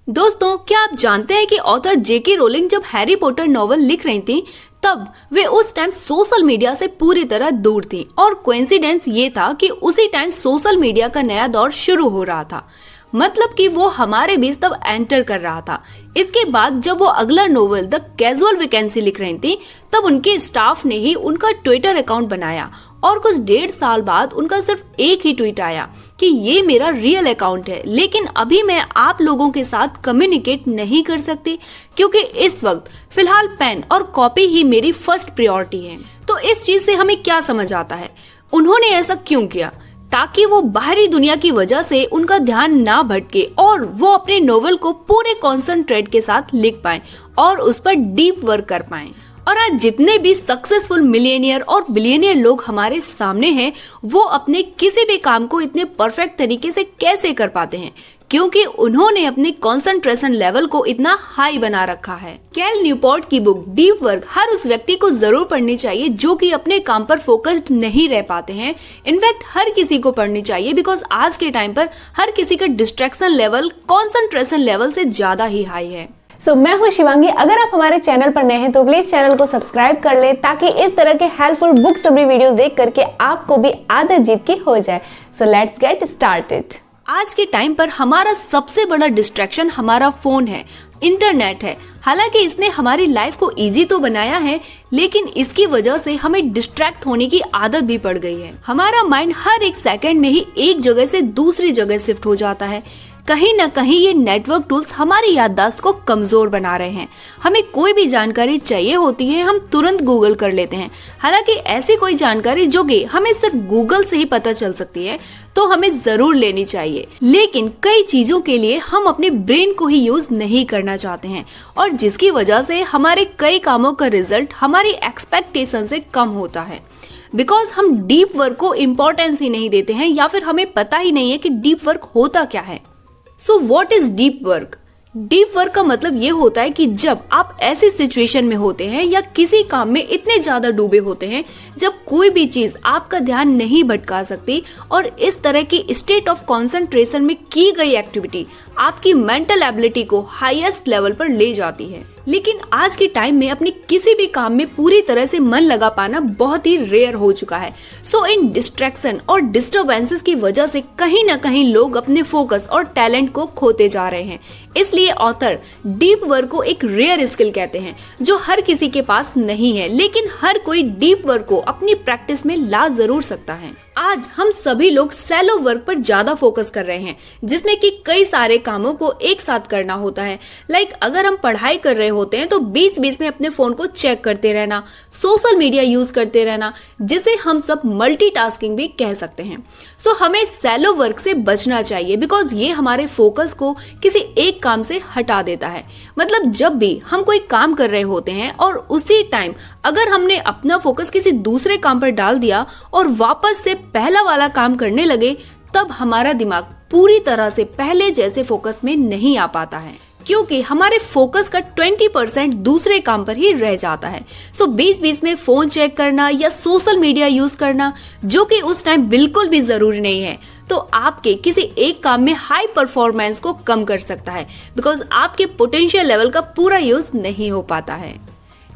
दोस्तों, क्या आप जानते हैं कि ऑथर जेके रोलिंग जब हैरी पॉटर नॉवल लिख रही थी तब वे उस टाइम सोशल मीडिया से पूरी तरह दूर थी और कोइंसिडेंस ये था कि उसी टाइम सोशल मीडिया का नया दौर शुरू हो रहा था। मतलब कि वो हमारे बीच तब एंटर कर रहा था। इसके बाद जब वो अगला नोवेल द कैजुअल वैकेंसी लिख रही थी तब उनके स्टाफ ने ही उनका ट्विटर अकाउंट बनाया और कुछ 1.5 साल बाद उनका सिर्फ एक ही ट्वीट आया कि ये मेरा रियल अकाउंट है, लेकिन अभी मैं आप लोगों के साथ कम्युनिकेट नहीं कर सकती क्योंकि इस वक्त फिलहाल पेन और कॉपी ही मेरी फर्स्ट प्रायोरिटी है। तो इस चीज से हमें क्या समझ आता है, उन्होंने ऐसा क्यों किया? ताकि वो बाहरी दुनिया की वजह से उनका ध्यान ना भटके और वो अपने नोवेल को पूरे कॉन्सेंट्रेट के साथ लिख पाएं और उस पर डीप वर्क कर पाएं। और आज जितने भी सक्सेसफुल मिलियनियर और बिलियनियर लोग हमारे सामने हैं, वो अपने किसी भी काम को इतने परफेक्ट तरीके से कैसे कर पाते हैं? क्योंकि उन्होंने अपने कंसंट्रेशन लेवल को इतना हाई बना रखा है। कैल न्यूपोर्ट की बुक डीप वर्क हर उस व्यक्ति को जरूर पढ़नी चाहिए जो कि अपने काम पर फोकस्ड नहीं रह पाते हैं। इनफैक्ट हर किसी को पढ़नी चाहिए, बिकॉज आज के टाइम पर हर किसी का डिस्ट्रैक्शन लेवल कंसंट्रेशन लेवल से ज्यादा ही हाई है। मैं हूं शिवांगी। अगर आप हमारे चैनल पर नए हैं तो प्लीज चैनल को सब्सक्राइब कर ले ताकि इस तरह के हेल्पफुल बुक समरी वीडियोस देख करके आपको भी आदत जीत की हो जाए। Let's get started. आज के टाइम पर हमारा सबसे बड़ा डिस्ट्रैक्शन हमारा फोन है, इंटरनेट है। हालांकि इसने हमारी लाइफ को इजी तो बनाया है, लेकिन इसकी वजह से हमें डिस्ट्रैक्ट होने की आदत भी पड़ गई है। हमारा माइंड हर एक सेकंड में ही एक जगह से दूसरी जगह शिफ्ट हो जाता है। कहीं न कहीं ये नेटवर्क टूल्स हमारी याददाश्त को कमजोर बना रहे हैं। हमें कोई भी जानकारी चाहिए होती है, हम तुरंत गूगल कर लेते हैं। हालांकि ऐसी कोई जानकारी जो कि हमें सिर्फ गूगल से ही पता चल सकती है तो हमें जरूर लेनी चाहिए, लेकिन कई चीजों के लिए हम अपने ब्रेन को ही यूज नहीं करना चाहते हैं और जिसकी वजह से हमारे कई कामों का रिजल्ट हमारी एक्सपेक्टेशन से कम होता है। बिकॉज हम डीप वर्क को इम्पोर्टेंस ही नहीं देते हैं या फिर हमें पता ही नहीं है कि डीप वर्क होता क्या है। So what is deep work? Deep work का मतलब ये होता है कि जब आप ऐसी सिचुएशन में होते हैं या किसी काम में इतने ज्यादा डूबे होते हैं जब कोई भी चीज आपका ध्यान नहीं भटका सकती और इस तरह की स्टेट ऑफ कंसंट्रेशन में की गई एक्टिविटी आपकी मेंटल एबिलिटी को हाईएस्ट लेवल पर ले जाती है। लेकिन आज के टाइम में अपने किसी भी काम में पूरी तरह से मन लगा पाना बहुत ही रेयर हो चुका है। इन डिस्ट्रैक्शन और डिस्टर्बेंसेस की वजह से कहीं ना कहीं लोग अपने फोकस और टैलेंट को खोते जा रहे हैं। इसलिए ऑथर डीप वर्क को एक रेयर स्किल कहते हैं जो हर किसी के पास नहीं है, लेकिन हर कोई डीप वर्क को अपनी प्रैक्टिस में ला जरूर सकता है। आज हम सभी लोग सैलो वर्क पर ज्यादा फोकस कर रहे हैं, जिसमें कि कई सारे कामों को एक साथ करना होता है। अगर हम पढ़ाई कर रहे होते हैं तो बीच बीच में अपने फोन को चेक करते रहना, सोशल मीडिया यूज करते रहना, जिसे हम सब मल्टीटास्किंग भी कह सकते हैं। हमें सैलो वर्क से बचना चाहिए, बिकॉज ये हमारे फोकस को किसी एक काम से हटा देता है। मतलब जब भी हम कोई काम कर रहे होते हैं और उसी टाइम अगर हमने अपना फोकस किसी दूसरे काम पर डाल दिया और वापस से पहला वाला काम करने लगे, तब हमारा दिमाग पूरी तरह से पहले जैसे फोकस में नहीं आ पाता है, क्योंकि हमारे फोकस का 20% दूसरे काम पर ही रह जाता है। बीच बीच में फोन चेक करना या सोशल मीडिया यूज करना, जो कि उस टाइम बिल्कुल भी जरूरी नहीं है, तो आपके किसी एक काम में हाई परफॉर्मेंस को कम कर सकता है, बिकॉज आपके पोटेंशियल लेवल का पूरा यूज नहीं हो पाता है।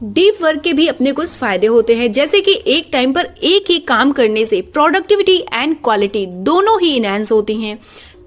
डीप वर्क के भी अपने कुछ फायदे होते हैं, जैसे कि एक टाइम पर एक ही काम करने से प्रोडक्टिविटी एंड क्वालिटी दोनों ही इनहेंस होती हैं।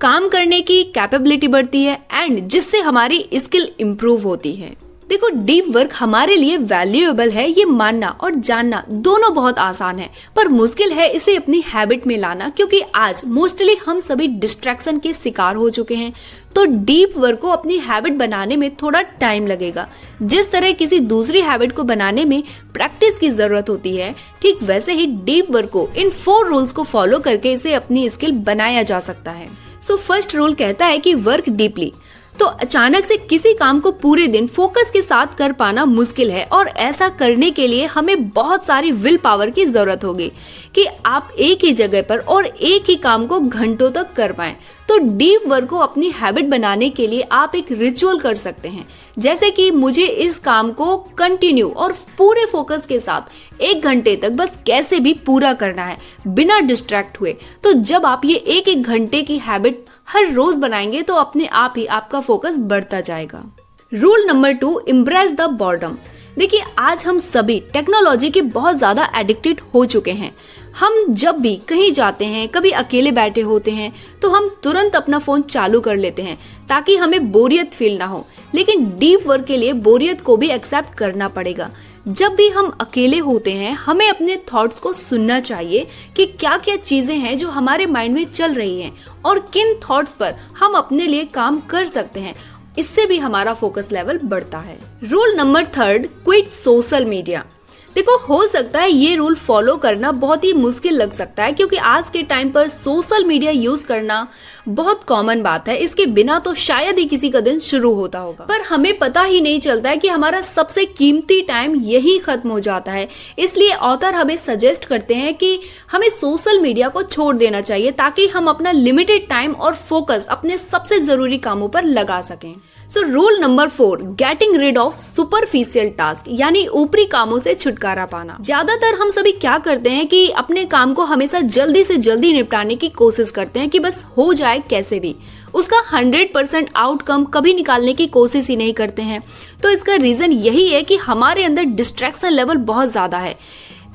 काम करने की कैपेबिलिटी बढ़ती है एंड जिससे हमारी स्किल इंप्रूव होती है। देखो, डीप वर्क हमारे लिए वैल्यूएबल है, ये मानना और जानना दोनों बहुत आसान है, पर मुश्किल है इसे अपनी हैबिट में लाना, क्योंकि आज मोस्टली हम सभी डिस्ट्रैक्शन के शिकार हो चुके हैं। तो डीप वर्क को अपनी हैबिट बनाने में थोड़ा टाइम लगेगा। जिस तरह किसी दूसरी हैबिट को बनाने में प्रैक्टिस की जरूरत होती है, ठीक वैसे ही डीप वर्क को इन 4 रूल्स को फॉलो करके इसे अपनी स्किल बनाया जा सकता है। फर्स्ट रूल कहता है कि वर्क डीपली। तो अचानक से किसी काम को पूरे दिन फोकस के साथ कर पाना मुश्किल है और ऐसा करने के लिए हमें बहुत सारी विल पावर की जरूरत होगी कि आप एक ही जगह पर और एक ही काम को घंटों तक कर पाएं। तो डीप वर्क को अपनी हैबिट बनाने के लिए आप एक रिचुअल कर सकते हैं, जैसे कि मुझे इस काम को कंटिन्यू और पूरे फोकस के साथ 1 घंटे तक बस कैसे भी पूरा करना है बिना डिस्ट्रैक्ट हुए। तो जब आप ये 1-1 घंटे की हैबिट हर रोज बनाएंगे तो अपने आप ही आपका फोकस बढ़ता जाएगा। Rule number 2, embrace the boredom. देखिए, आज हम सभी टेक्नोलॉजी के बहुत ज्यादा एडिक्टेड हो चुके हैं। हम जब भी कहीं जाते हैं, कभी अकेले बैठे होते हैं, तो हम तुरंत अपना फोन चालू कर लेते हैं ताकि हमें बोरियत फील ना हो। लेकिन डीप वर्क के लिए बोरियत को भी एक्सेप्ट करना पड़ेगा। जब भी हम अकेले होते हैं, हमें अपने थॉट्स को सुनना चाहिए कि क्या क्या चीजें हैं जो हमारे माइंड में चल रही हैं और किन थॉट्स पर हम अपने लिए काम कर सकते हैं। इससे भी हमारा फोकस लेवल बढ़ता है। Rule number 3, quit social media. देखो, हो सकता है ये रूल फॉलो करना बहुत ही मुश्किल लग सकता है, क्योंकि आज के टाइम पर सोशल मीडिया यूज करना बहुत कॉमन बात है। इसके बिना तो शायद ही किसी का दिन शुरू होता होगा, पर हमें पता ही नहीं चलता है कि हमारा सबसे कीमती टाइम यही खत्म हो जाता है। इसलिए ऑथर हमें सजेस्ट करते हैं कि हमें सोशल मीडिया को छोड़ देना चाहिए ताकि हम अपना लिमिटेड टाइम और फोकस अपने सबसे जरूरी कामों पर लगा सकें। So rule number 4, getting rid of superficial task, यानी ऊपरी कामों से छुटकारा पाना। ज्यादातर हम सभी क्या करते हैं कि अपने काम को हमेशा जल्दी से जल्दी निपटाने की कोशिश करते हैं कि बस हो जाए कैसे भी। उसका 100% आउटकम कभी निकालने की कोशिश ही नहीं करते हैं। तो इसका रीजन यही है कि हमारे अंदर डिस्ट्रैक्शन लेवल बहुत ज्यादा है।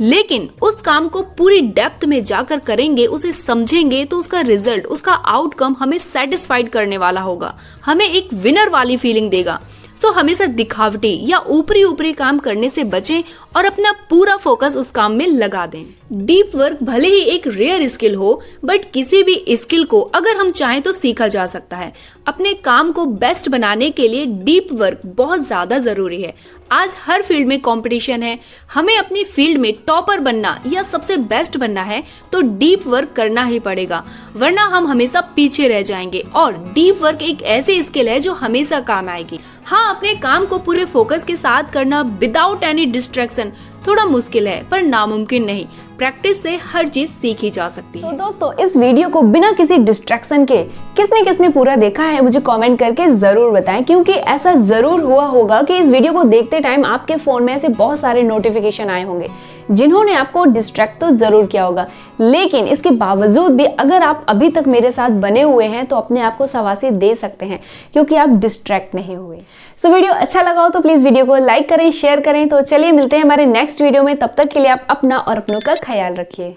लेकिन उस काम को पूरी डेप्थ में जाकर करेंगे, उसे समझेंगे, तो उसका रिजल्ट, उसका आउटकम हमें सेटिस्फाइड करने वाला होगा, हमें एक विनर वाली फीलिंग देगा। सो हमेशा दिखावटी या ऊपरी काम करने से बचें और अपना पूरा फोकस उस काम में लगा दें। डीप वर्क भले ही एक रेयर स्किल हो, बट किसी भी स्किल को अगर हम चाहें तो सीखा जा सकता है। अपने काम को बेस्ट बनाने के लिए डीप वर्क बहुत ज्यादा जरूरी है। आज हर फील्ड में कंपटीशन है। हमें अपनी फील्ड में टॉपर बनना या सबसे बेस्ट बनना है तो डीप वर्क करना ही पड़ेगा, वरना हम हमेशा पीछे रह जाएंगे। और डीप वर्क एक ऐसी स्किल है जो हमेशा काम आएगी। हाँ, अपने काम को पूरे फोकस के साथ करना विदाउट एनी डिस्ट्रैक्शन थोड़ा मुश्किल है, पर नामुमकिन नहीं। प्रैक्टिस से हर चीज सीखी जा सकती है। तो दोस्तों, इस वीडियो को बिना किसी डिस्ट्रैक्शन के किसने किसने पूरा देखा है मुझे कमेंट करके जरूर बताएं, क्योंकि ऐसा जरूर हुआ होगा कि इस वीडियो को देखते टाइम आपके फोन में ऐसे बहुत सारे नोटिफिकेशन आए होंगे जिन्होंने आपको डिस्ट्रैक्ट तो जरूर किया होगा। लेकिन इसके बावजूद भी अगर आप अभी तक मेरे साथ बने हुए हैं तो अपने आप को शाबाशी दे सकते हैं, क्योंकि आप डिस्ट्रैक्ट नहीं हुए। सो वीडियो अच्छा लगा हो तो प्लीज वीडियो को लाइक करें, शेयर करें। तो चलिए मिलते हैं हमारे नेक्स्ट वीडियो में। तब तक के लिए आप अपना और अपनों का ख्याल रखिए।